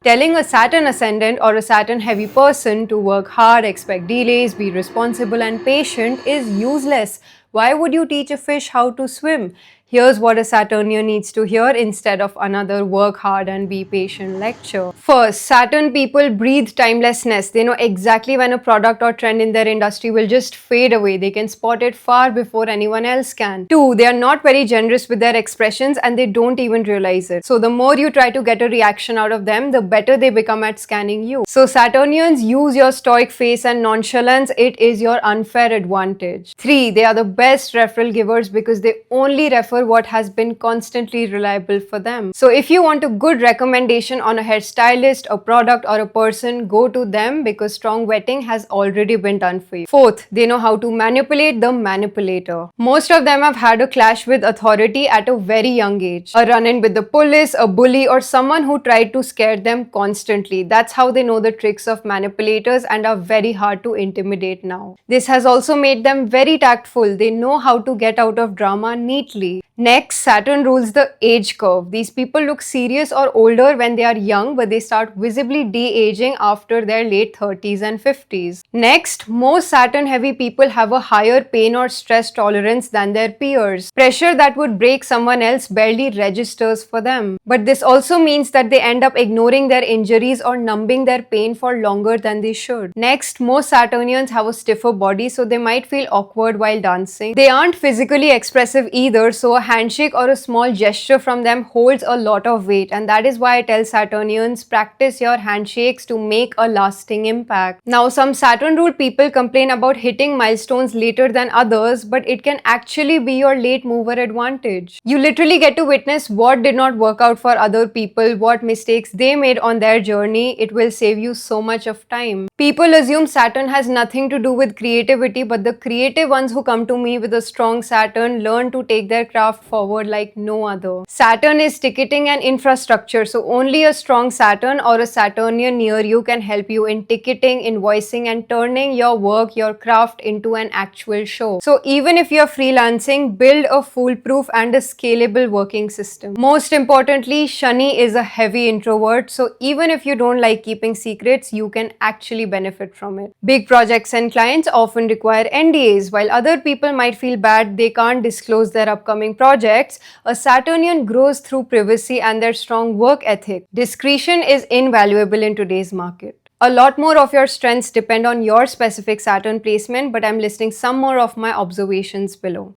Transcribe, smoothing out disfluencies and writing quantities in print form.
Telling a Saturn ascendant or a Saturn heavy person to work hard, expect delays, be responsible and patient is useless. Why would you teach a fish how to swim? Here's what a Saturnian needs to hear instead of another work hard and be patient lecture. First, Saturn people breathe timelessness. They know exactly when a product or trend in their industry will just fade away. They can spot it far before anyone else can. Two, they are not very generous with their expressions and they don't even realize it. So the more you try to get a reaction out of them, the better they become at scanning you. So Saturnians use your stoic face and nonchalance. It is your unfair advantage. Three, they are the best referral givers because they only refer what has been constantly reliable for them. So if you want a good recommendation on a hairstylist, a product or a person, go to them because strong vetting has already been done for you. Fourth, they know how to manipulate the manipulator. Most of them have had a clash with authority at a very young age. A run-in with the police, a bully or someone who tried to scare them constantly. That's how they know the tricks of manipulators and are very hard to intimidate now. This has also made them very tactful. They know how to get out of drama neatly. Next, Saturn rules the age curve. These people look serious or older when they are young, but they start visibly de-aging after their late 30s and 50s. Next, most Saturn-heavy people have a higher pain or stress tolerance than their peers. Pressure that would break someone else barely registers for them. But this also means that they end up ignoring their injuries or numbing their pain for longer than they should. Next, most Saturnians have a stiffer body, so they might feel awkward while dancing. They aren't physically expressive either, so a handshake or a small gesture from them holds a lot of weight, and that is why I tell Saturnians, practice your handshakes to make a lasting impact. Now, some Saturn ruled people complain about hitting milestones later than others, but it can actually be your late mover advantage. You literally get to witness what did not work out for other people, what mistakes they made on their journey. It will save you so much of time. People assume Saturn has nothing to do with creativity, but the creative ones who come to me with a strong Saturn learn to take their craft forward like no other. Saturn is ticketing and infrastructure, so only a strong Saturn or a Saturnian near you can help you in ticketing, invoicing and turning your work, your craft into an actual show. So even if you're freelancing, build a foolproof and a scalable working system. Most importantly, Shani is a heavy introvert, so even if you don't like keeping secrets, you can actually benefit from it. Big projects and clients often require NDAs. While other people might feel bad they can't disclose their upcoming projects, a Saturnian grows through privacy and their strong work ethic. Discretion is invaluable in today's market. A lot more of your strengths depend on your specific Saturn placement, but I'm listing some more of my observations below.